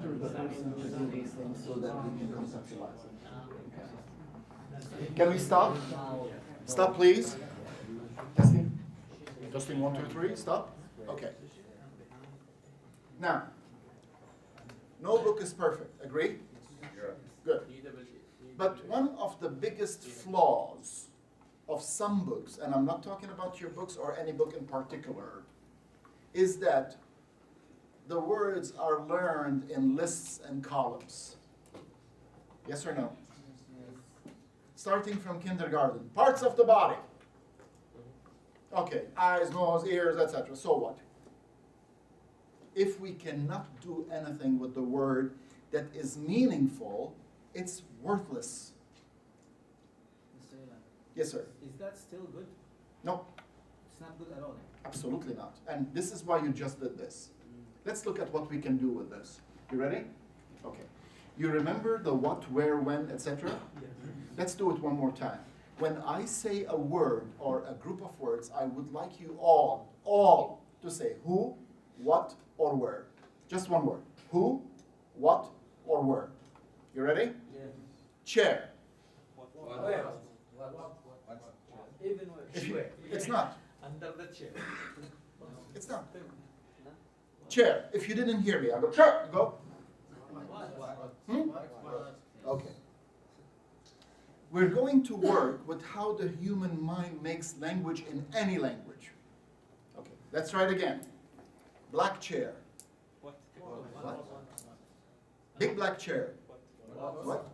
mentor the person to do these things so that we can conceptualize it. Okay. Can we stop? Stop, please. Testing. Testing 1, 2, 3. Stop. Okay. Now, no book is perfect. Agree? Good. But one of the biggest flaws of some books, and I'm not talking about your books or any book in particular, is that the words are learned in lists and columns. Yes or no? Starting from kindergarten. Parts of the body. Okay, eyes, nose, ears, etc. So what? If we cannot do anything with the word that is meaningful, it's worthless. Mr. Ilan, Yes, sir. is that still good? No, It's not good at all. absolutely not. And this is why you just did this. Let's look at what we can do with this. You ready? Okay. You remember the what, where, when, etc.? Let's do it one more time. When I say a word or a group of words, I would like you all to say who, what, or where. Just one word. Who, what, or where. You ready? Yeah. Chair. Where? Even where? If you, it's not. Under the chair. It's not. Chair. If you didn't hear me, I go chair. You go. Hmm? Okay. We're going to work with how the human mind makes language in any language. Okay. Let's try it again. Black chair. What? Big black chair. What?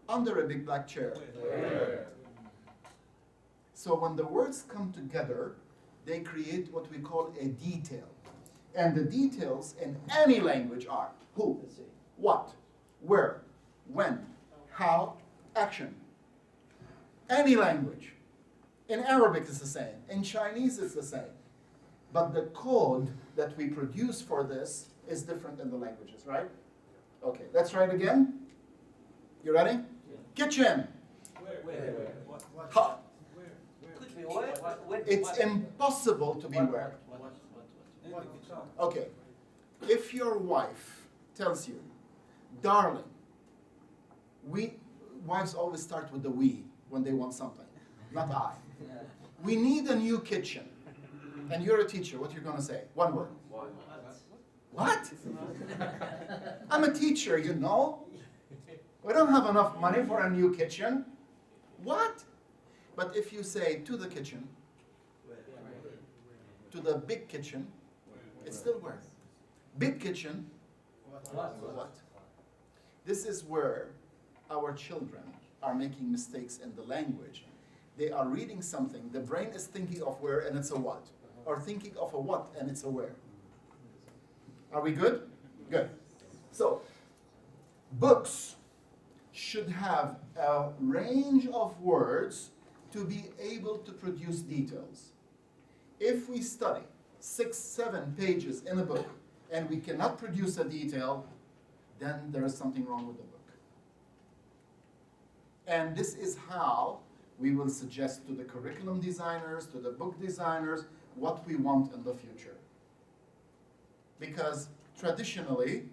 Under a big black chair. So when the words come together, they create what we call a detail. And the details in any language are who, what, where, when, how, action. Any language. In Arabic it's the same. In Chinese it's the same. But the code that we produce for this is different in the languages, right? Okay, let's try it again. You ready? Kitchen. Where? Ha. Could be where? It's impossible to be where. Okay. If your wife tells you, darling, wives always start with the we when they want something, not I. We need a new kitchen. And you're a teacher, what you're going to say? One word. What? I'm a teacher, you know. We don't have enough money for a new kitchen. What? But if you say to the kitchen, to the big kitchen, it's still where? Big kitchen, what? This is where our children are making mistakes in the language. They are reading something, the brain is thinking of where and it's a what, or thinking of a what and it's a where. Are we good? Good. So, books should have a range of words to be able to produce details. If we study 6, 7 pages in a book and we cannot produce a detail, then there is something wrong with the book. And this is how we will suggest to the curriculum designers, to the book designers, what we want in the future. Because traditionally,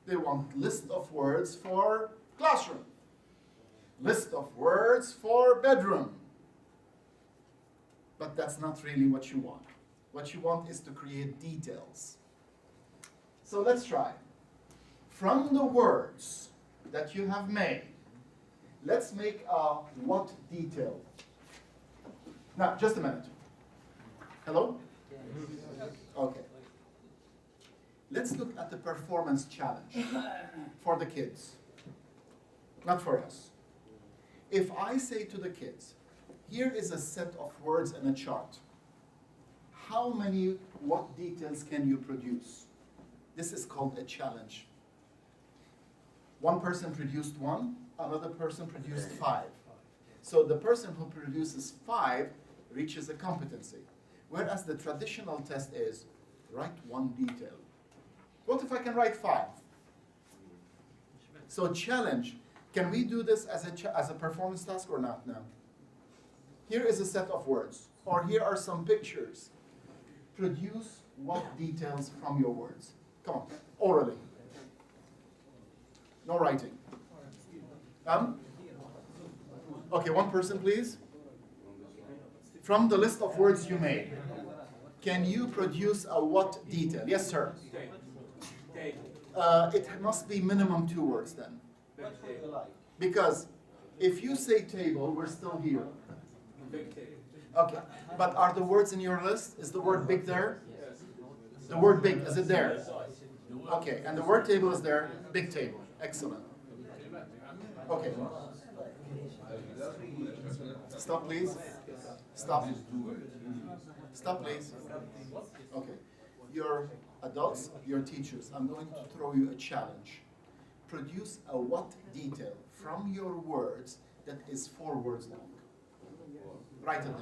they want list of words for classroom, list of words for bedroom. But that's not really what you want. What you want is to create details. So let's try. From the words that you have made, let's make a what detail. Now, just a minute. Hello? Okay. Let's look at the performance challenge for the kids, not for us. If I say to the kids, here is a set of words and a chart, how many what details can you produce? This is called a challenge. One person produced 1, another person produced 5. So the person who produces 5 reaches a competency. Whereas the traditional test is, write 1 detail. What if I can write 5? So challenge, can we do this as a performance task or not now? Here is a set of words, or here are some pictures. Produce what details from your words? Come on, orally. Okay, one person, please. From the list of words you made, can you produce a what detail? Yes, sir. It must be minimum 2 words then. Because if you say table, we're still here. Okay, but are the words in your list? Is the word big there? The word big, is it there? Okay, and the word table is there. Big table. Excellent. Okay. Stop, please. Stop. Stop, please. Okay. You're adults, you're teachers. I'm going to throw you a challenge. Produce a what detail from your words that is 4 words long. Write it down.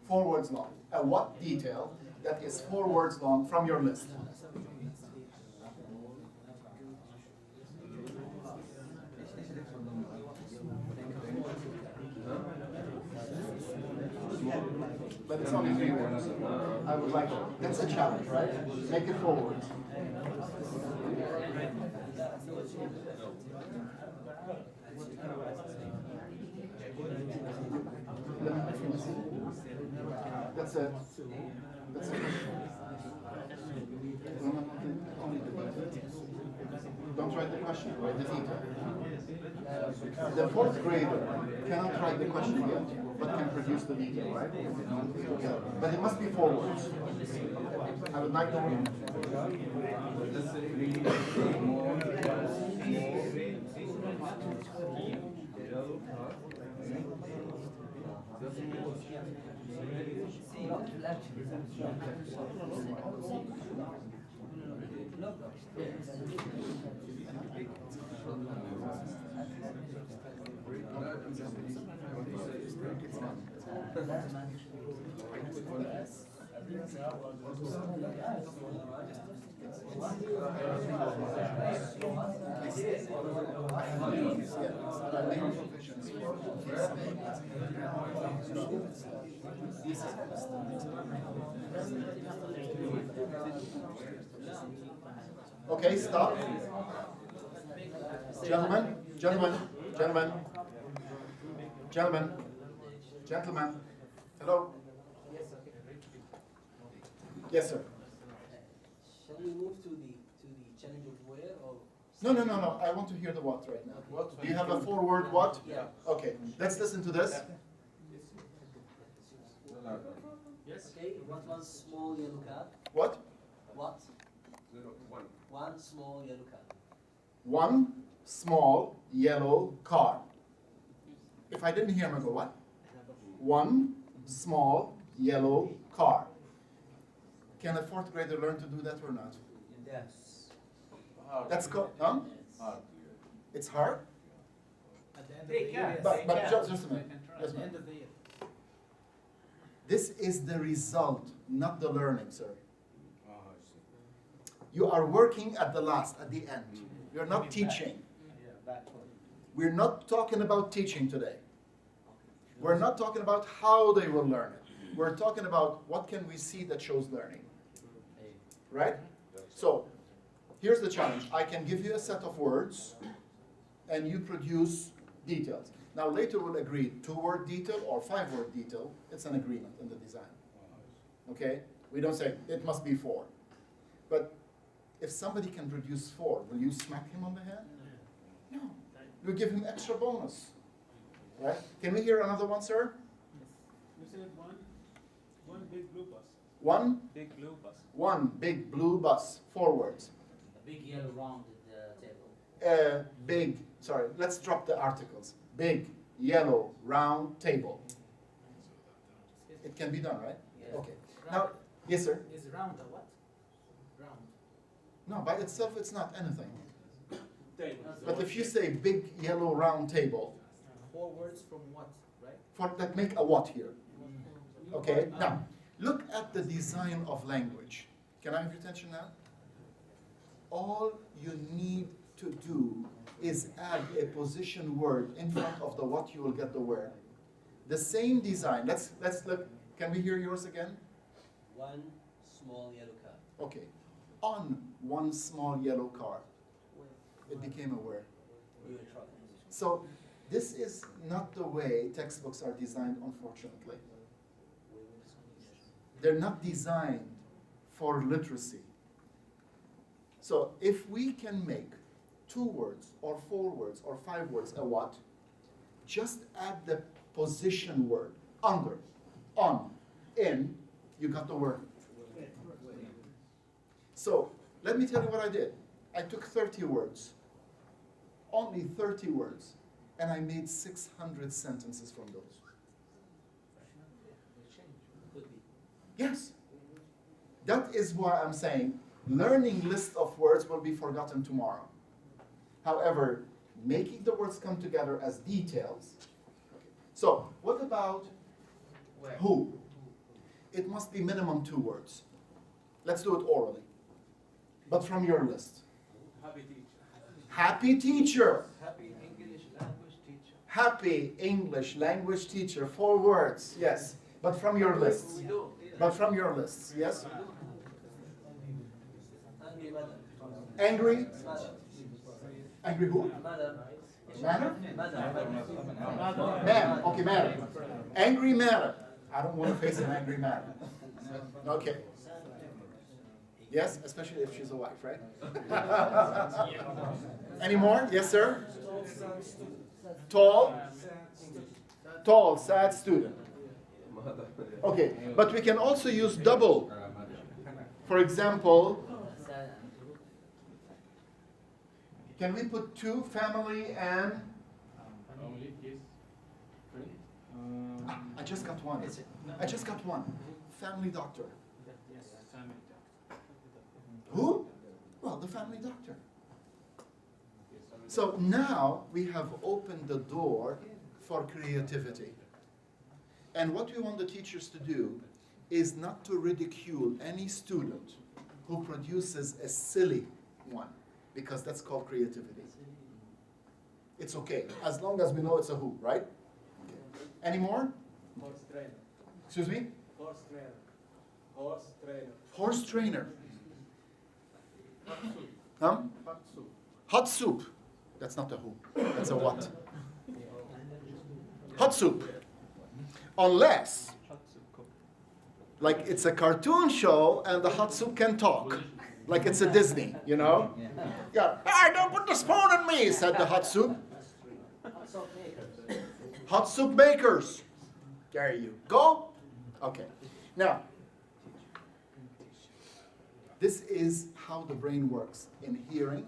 4 words long. A what detail that is 4 words long from your list. But it's only 3 words. I would like it. That's a challenge, right? Make it 4 words. That's it. That's it. Don't write the question, write the detail. The 4th grader cannot write the question yet, but can produce the detail, right? Okay. But it must be 4 words. I would like to. Okay, stop. Gentlemen, gentlemen, gentlemen, gentlemen, gentlemen. Hello? Yes, sir. Shall we move to the challenge of where or? No. I want to hear the what right now. Do you have a 4-word what? Yeah. Okay, let's listen to this. Yes. Okay. What was small yellow car? What? What? 1 small yellow car. 1 small yellow car. If I didn't hear him, I go what? 1 small yellow car. Can a 4th grader learn to do that or not? Yes. That's called, huh? It's hard? At the end of the year. But just a minute. At Just a the end minute. of the year. This is the result, not the learning, sir. You are working at the last, at the end. You're not teaching. We're not talking about teaching today. We're not talking about how they will learn it. We're talking about what can we see that shows learning. Right? So, here's the challenge. I can give you a set of words, and you produce details. Now, later we'll agree 2-word detail or 5-word detail. It's an agreement in the design. Okay? We don't say, it must be 4. But if somebody can produce 4, will you smack him on the head? No. You give him extra bonus. Right? Can we hear another one, sir? You said one big blue bus. 1 Big blue bus. big blue bus. 4 words. A big yellow rounded table. Let's drop the articles. Big, yellow, round table. It can be done, right? Yeah. Okay. Now, yes, sir? Is round a what? Round. No, by itself it's not anything. Table. But if you say big, yellow, round table, 4 words from what, right? for that make a what here? Okay? Now, look at the design of language. Can I have your attention now? All you need to do is add a position word in front of the what, you will get the where. The same design. Let's look. Can we hear yours again? 1 small yellow car. Okay. On 1 small yellow car. It became a where. You will try. So this is not the way textbooks are designed, unfortunately. They're not designed for literacy. So if we can make 2 words or 4 words or 5 words a what, just add the position word, under, on, in, you got the word. So let me tell you what I did. I took 30 words, only 30 words, and I made 600 sentences from those. Could be. Yes. That is why I'm saying learning list of words will be forgotten tomorrow. However, making the words come together as details. So, what about who? It must be minimum 2 words. Let's do it orally. But from your list. Happy teacher. Happy teacher. Happy English language teacher. Happy English language teacher. 4 words, yes. But from your lists. We do. But from your lists, yes? Angry mother. Angry? Mother. Angry who? Mother. Manner? Mother. Man, okay, madam. Angry madam. I don't want to face an angry madam. Okay. Yes, especially if she's a wife, right? Any more? Yes, sir? Tall? Tall, sad student. Okay, but we can also use double. For example, can we put 2, family and... Family, yes. I just got one. I just got one. Family doctor. Yes, family. Who? Well, the family doctor. So now we have opened the door for creativity. And what we want the teachers to do is not to ridicule any student who produces a silly one, because that's called creativity. It's okay, as long as we know it's a who, right? Okay. Any more? Horse trainer. Excuse me? Horse trainer. Horse trainer. Horse trainer. Hot soup. Huh? Hot soup. Hot soup. That's not a who. That's a what. Hot soup. Unless, Hot soup cook. like it's a cartoon show and the hot soup can talk. Like it's a Disney, you know? Yeah. Hey, don't put the spoon in me, said the hot soup. Hot soup makers. There you go. Okay. Now, this is how the brain works in hearing,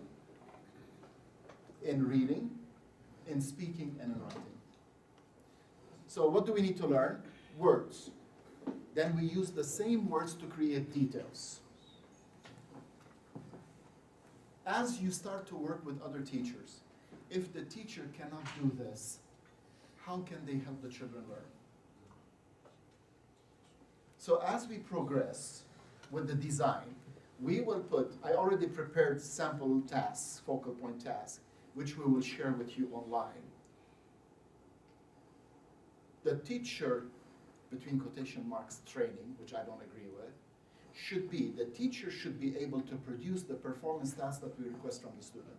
in reading, in speaking, and in writing. So what do we need to learn? Words. Then we use the same words to create details. As you start to work with other teachers, if the teacher cannot do this, how can they help the children learn? So as we progress with the design, we will put, I already prepared sample tasks, focal point tasks, which we will share with you online. The teacher, between quotation marks, training, which I don't agree with, should be, the teacher should be able to produce the performance task that we request from the student.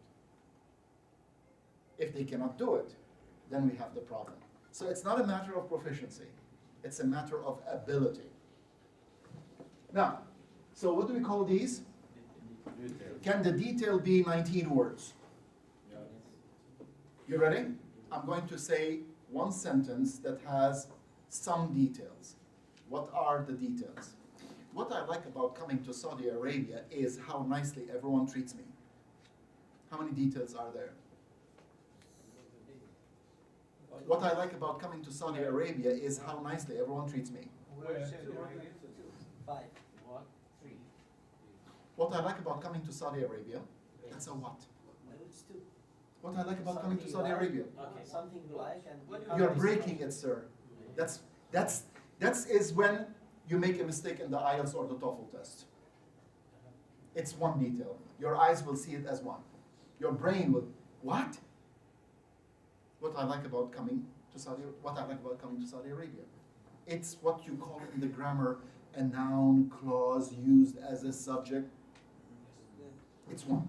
If they cannot do it, then we have the problem. So it's not a matter of proficiency, it's a matter of ability. Now, so what do we call these? Can the detail be 19 words? You ready? I'm going to say one sentence that has some details. What are the details? What I like about coming to Saudi Arabia is how nicely everyone treats me. How many details are there? What I like about coming to Saudi Arabia is how nicely everyone treats me. Where? 5. What? 3. What I like about coming to Saudi Arabia, that's a what? It's 2. What I like about coming to Saudi Arabia. Okay, something you like and You're breaking it, sir. That is when you make a mistake in the IELTS or the TOEFL test. It's one detail. Your eyes will see it as one. Your brain will, what? What I like about coming to Saudi Arabia. It's what you call in the grammar a noun clause used as a subject. It's one.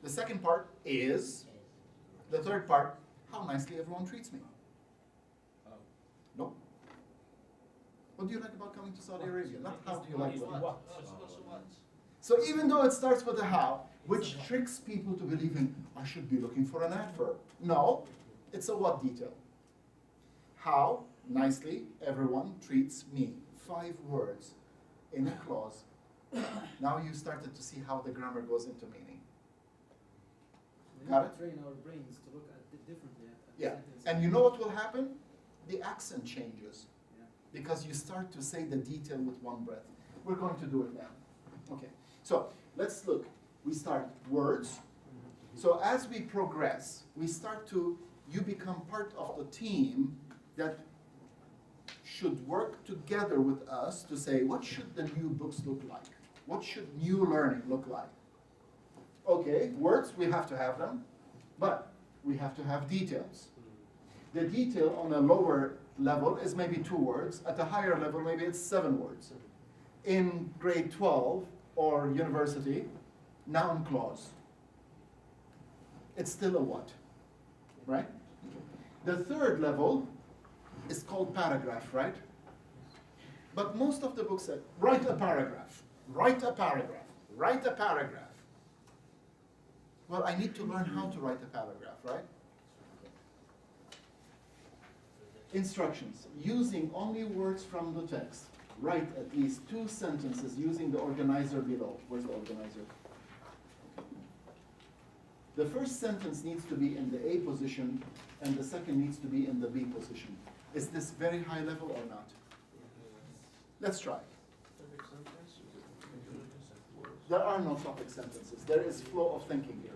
The second part is, the third part how nicely everyone treats me. No. What do you like about coming to Saudi Arabia? Not how do you like what. So even though it starts with a how, which tricks people to believing I should be looking for an adverb. No, it's a what detail. How nicely everyone treats me. 5 words in a clause. Now you started to see how the grammar goes into meaning. We Got need to train our brains to look at it differently. At Yeah, sentences. and you know what will happen? The accent changes Yeah. because you start to say the detail with one breath. We're going to do it now. Okay, so let's look. We start words. So as we progress, we start to, you become part of the team that should work together with us to say, what should the new books look like? What should new learning look like? Okay, words, we have to have them, but we have to have details. The detail on a lower level is maybe 2 words. At a higher level, maybe it's 7 words. In grade 12 or university, noun clause. It's still a what, right? The third level is called paragraph, right? But most of the books say, write a paragraph, write a paragraph, write a paragraph. Well, I need to learn how to write a paragraph, right? Instructions, using only words from the text. Write at least 2 sentences using the organizer below. Where's the organizer? The first sentence needs to be in the A position, and the second needs to be in the B position. Is this very high level or not? Let's try. There are no topic sentences. There is flow of thinking here.